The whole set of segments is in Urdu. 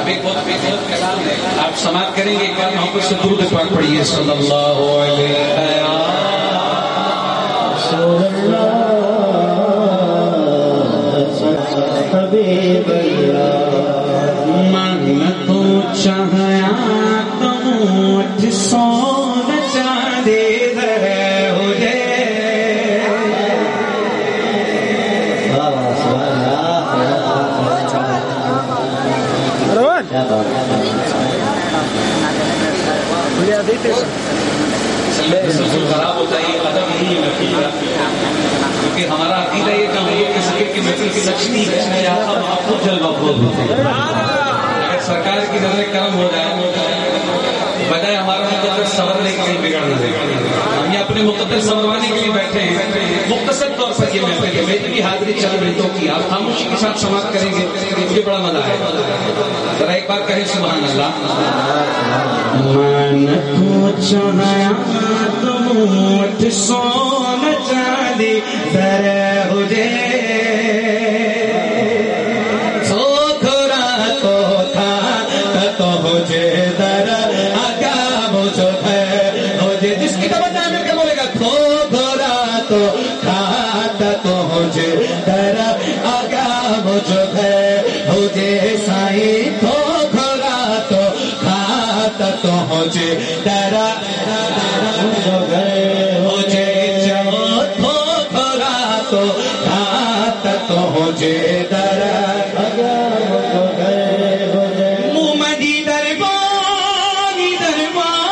اب ایک بہت کلام ہے، آپ سماعت کریں گے، ایک بار محبت سے درود پاک پڑھیے صلی اللہ علیہ حبیب من تو چاہیا تو مجھ سون چاندے ہو جے خراب ہوتا ہے، یہ ادب نہیں ہے کیونکہ ہمارا عقیدہ یہ کہ حضور کے ذکر کی محفل کی لکشمی ہے، آقا محفوظ جلوہ افروز ہوتے ہیں۔ اگر سرکار کی نظر کرم ہو جائے بجائے ہمارا مقدس سنورنے کے لیے بگڑنا دے، ہم یہ اپنے مقدس سنوروانے کے لیے بیٹھے ہیں۔ مختصر طور پر یہ محفل ہے، میری بھی حاضری چند منٹوں کی، آپ خاموشی کے ساتھ سماعت کریں گے، مجھے بڑا مزہ آئے گا۔ ذرا ایک بار کہیں سبحان اللہ۔ من کو چاہیا تو مجھ سون چاندی در ہو جے سو کھرا تو تھا تو مجھے در آگا مجھے ہو جے، جس کی توجہ مل کے بولے گا تو کھرا تو تھا تو مجھے در آگا مجھے ہو جے سائیں تو کھرا تو کھاتا تو مجھے در ہو جے جو تو کھرا تو کھاتا تو مجھے در مومدی دربانی دربان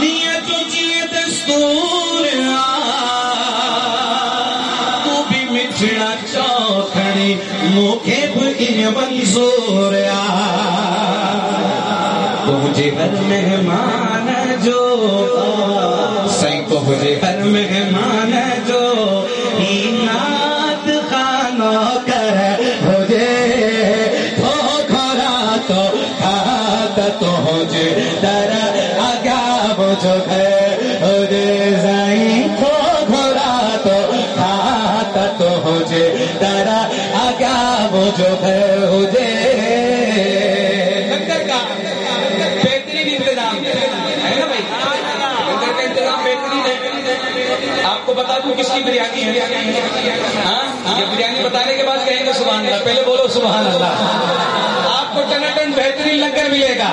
نیت جی دستور تو بھی مٹھڑا چوکھڑی موکے بھگن منظور تو مجھے ہر مہمان جو سائیں تو مجھے ہر مہمان جو نات خانہ کر ہو جے تو کھرا تو کھاتا تو مجھے در آگا مجھے ہو جے سائیں تو کھرا تو کھاتا تو مجھے در آگا مجھے ہو جے۔ لنگر کا بہترین انتظام ہے نا بھائی، لنگر کا انتظام بہترین ہے۔ آپ کو بتا دوں کس کی بریانی ہے؟ ہاں یہ بریانی بتانے کے بعد کہیں گے سبحان اللہ، پہلے بولو سبحان اللہ۔ آپ کو ٹناٹن بہترین لنگر ملے گا۔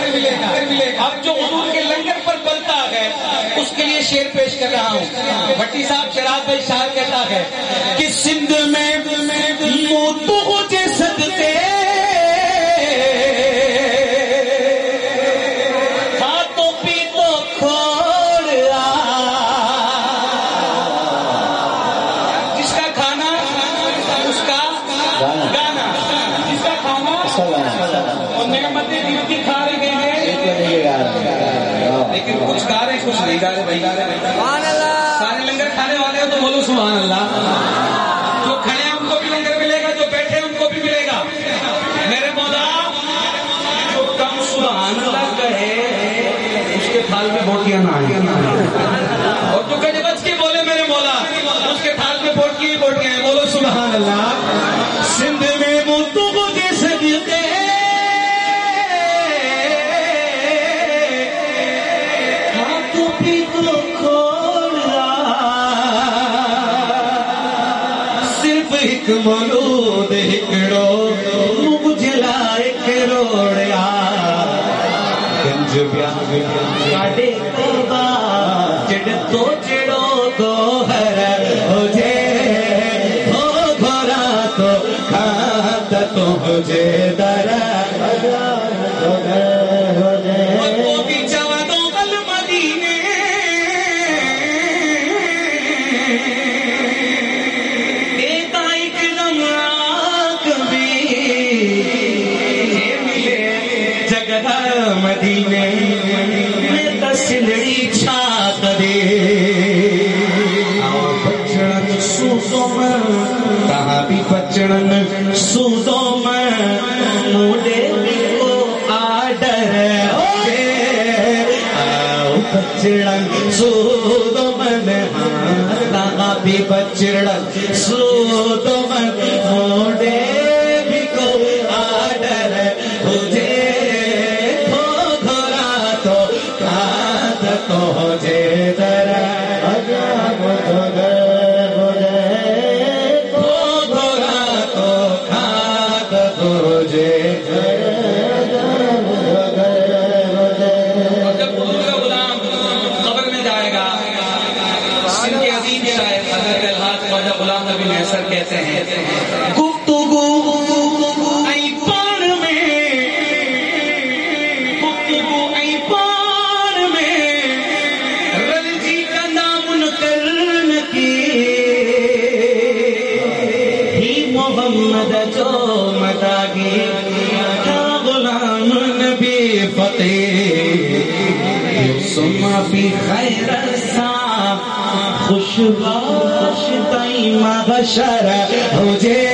اب جو حضور کے لنگر پر بنتا ہے اس کے لیے شعر پیش کر رہا ہوں۔ بھٹی صاحب شراب بھائی شاعر کہتا ہے کہ سندھ میں تو مجھے صدقے ہاتھوں پی تو کھوڑ جس کا کھانا اس کا گانا، جس کا کھانا اور نعمتیں دل کی کھا رہے ہیں، لیکن کچھ کھا رہے کچھ نہیں کھا رہے بھائی۔ سارے لنگر کھانے والے ہو تو بولو سبحان اللہ۔ جو کھڑے ہیں ان کو بھی لنگر ملے گا، جو بیٹھے ہیں ان کو بھی ملے گا۔ میرے مولا جو کم سبحان اللہ کہے اس کے تھال میں بوٹیاں نہ آئیں، اور جو کہے بچ کے بولے میرے مولا اس کے تھال میں بوٹیاں ہی بوٹیاں ہیں، بولو سبحان اللہ۔ سندھ میں تو مجھے صدقے ہاتھوں پی تو کھوڑا صرف ایک مولود ہکڑو مجھے لائق روڑیا گنج بیا کاڈے توبہ جڑ تو جڑو تو ہر ہو جے ہو گھورا تو کھاتا تو مجھے در مدینے میں تسلڑی چھاک دے بچڑن سوزوں میں کہاں بھی بچڑن سوزوں میں موڈے کو آڈر ہوئے بچڑن سوزوں میں کہاں بھی بچڑن سوزوں میں موڈے کو جو مداگی کیا غلام نبی فتح سما فی خیر سا خوش باش تائی مغشر ہو جے